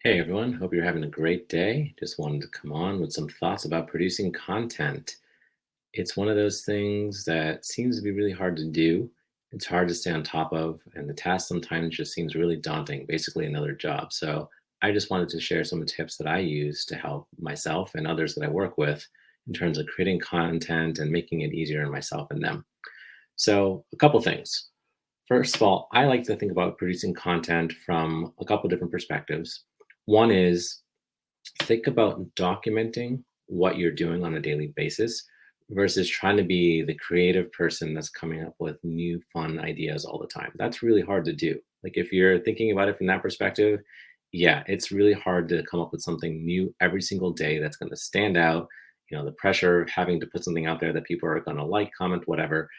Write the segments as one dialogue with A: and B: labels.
A: Hey everyone, hope you're having a great day. Just wanted to come on with some thoughts about producing content. It's one of those things that seems to be really hard to do. It's hard to stay on top of, and the task sometimes just seems really daunting, basically another job. So I just wanted to share some tips that I use to help myself and others that I work with in terms of creating content and making it easier on myself and them. So, a couple things. First of all, I like to think about producing content from a couple different perspectives. One is think about documenting what you're doing on a daily basis versus trying to be the creative person that's coming up with new fun ideas all the time. That's really hard to do. Like if you're thinking about it from that perspective, yeah, it's really hard to come up with something new every single day that's going to stand out. The pressure of having to put something out there that people are going to like, comment, whatever.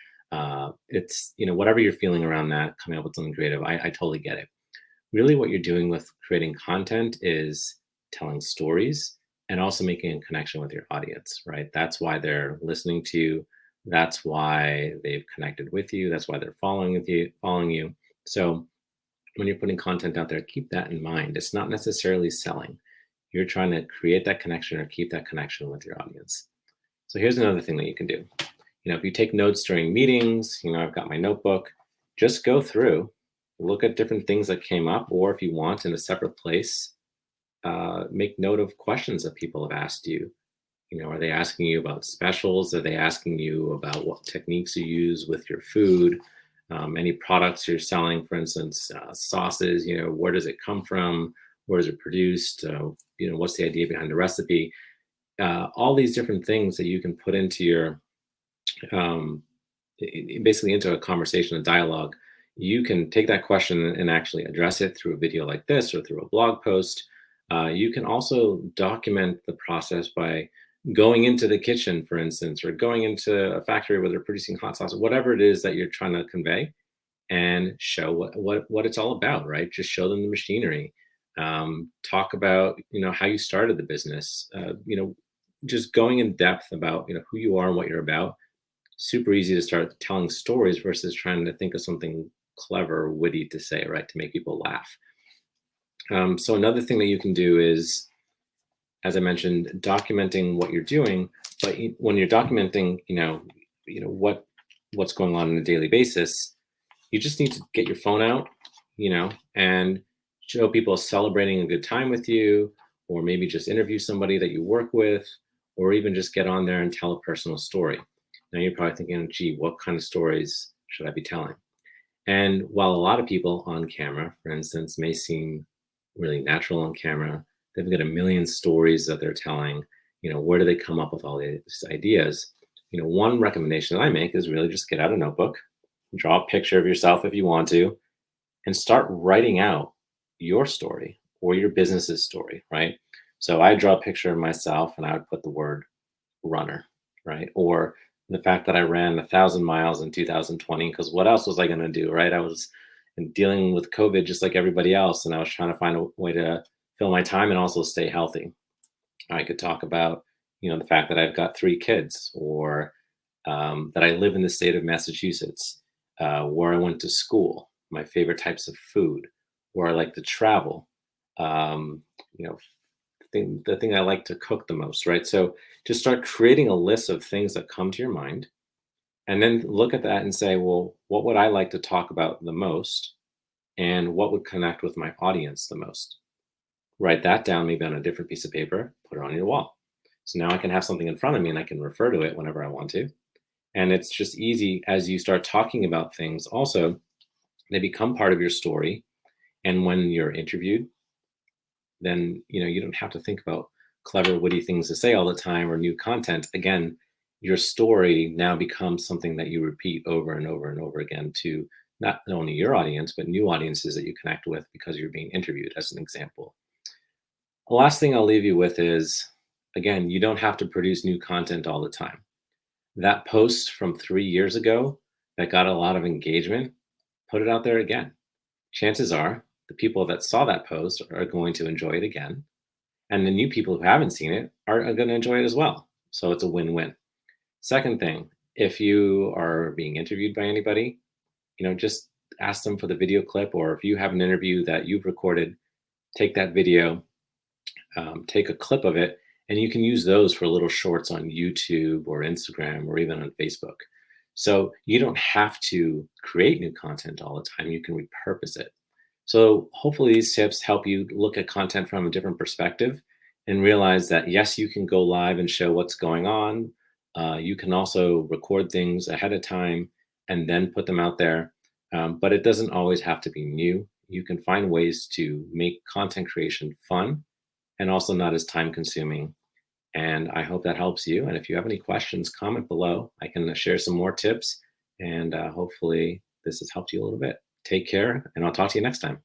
A: It's whatever you're feeling around that, coming up with something creative. I totally get it. Really, what you're doing with creating content is telling stories and also making a connection with your audience, right? That's why they're listening to you. That's why they've connected with you. That's why they're following you. So when you're putting content out there, keep that in mind. It's not necessarily selling. You're trying to create that connection or keep that connection with your audience. So here's another thing that you can do. If you take notes during meetings, I've got my notebook, just go through, look at different things that came up, or if you want in a separate place, make note of questions that people have asked you. Are they asking you about specials? Are they asking you about what techniques you use with your food? Any products you're selling, for instance, sauces, where does it come from? Where is it produced? What's the idea behind the recipe? All these different things that you can put into your um, basically into a conversation, a dialogue. You can take that question and actually address it through a video like this or through a blog post. You can also document the process by going into the kitchen, for instance, or going into a factory where they're producing hot sauce, whatever it is that you're trying to convey, and show what it's all about, right? Just show them the machinery. Talk about how you started the business. Just going in depth about who you are and what you're about. Super easy to start telling stories versus trying to think of something clever, witty to say, right, to make people laugh. So another thing that you can do is, as I mentioned, documenting what you're doing. But when you're documenting, what's going on a daily basis, you just need to get your phone out, and show people celebrating a good time with you, or maybe just interview somebody that you work with, or even just get on there and tell a personal story. Now you're probably thinking, gee, what kind of stories should I be telling? And while a lot of people on camera, for instance, may seem really natural on camera, they've got a million stories that they're telling. Where do they come up with all these ideas? One recommendation that I make is really just get out a notebook, draw a picture of yourself if you want to, and start writing out your story or your business's story, right? So I draw a picture of myself and I would put the word runner, right? Or the fact that I ran 1,000 miles in 2020, because what else was I going to do, right? I was dealing with COVID just like everybody else, and I was trying to find a way to fill my time and also stay healthy. I could talk about, the fact that I've got 3 kids, or that I live in the state of Massachusetts, where I went to school, my favorite types of food, where I like to travel, um, you know, the thing I like to cook the most, right? So just start creating a list of things that come to your mind, and then look at that and say, well, what would I like to talk about the most, and what would connect with my audience the most? Write that down, maybe on a different piece of paper, put it on your wall. So now I can have something in front of me and I can refer to it whenever I want to. And it's just easy as you start talking about things. Also, they become part of your story. And when you're interviewed, then you don't have to think about clever, witty things to say all the time or new content. Again, your story now becomes something that you repeat over and over and over again to not only your audience, but new audiences that you connect with because you're being interviewed, as an example. The last thing I'll leave you with is, again, you don't have to produce new content all the time. That post from 3 years ago that got a lot of engagement, put it out there again. Chances are the people that saw that post are going to enjoy it again. And the new people who haven't seen it are going to enjoy it as well. So it's a win-win. Second thing, if you are being interviewed by anybody, just ask them for the video clip, or if you have an interview that you've recorded, take that video, take a clip of it, and you can use those for little shorts on YouTube or Instagram or even on Facebook. So you don't have to create new content all the time. You can repurpose it. So hopefully these tips help you look at content from a different perspective and realize that yes, you can go live and show what's going on. You can also record things ahead of time and then put them out there. But it doesn't always have to be new. You can find ways to make content creation fun and also not as time consuming. And I hope that helps you. And if you have any questions, comment below. I can share some more tips. And hopefully, this has helped you a little bit. Take care, and I'll talk to you next time.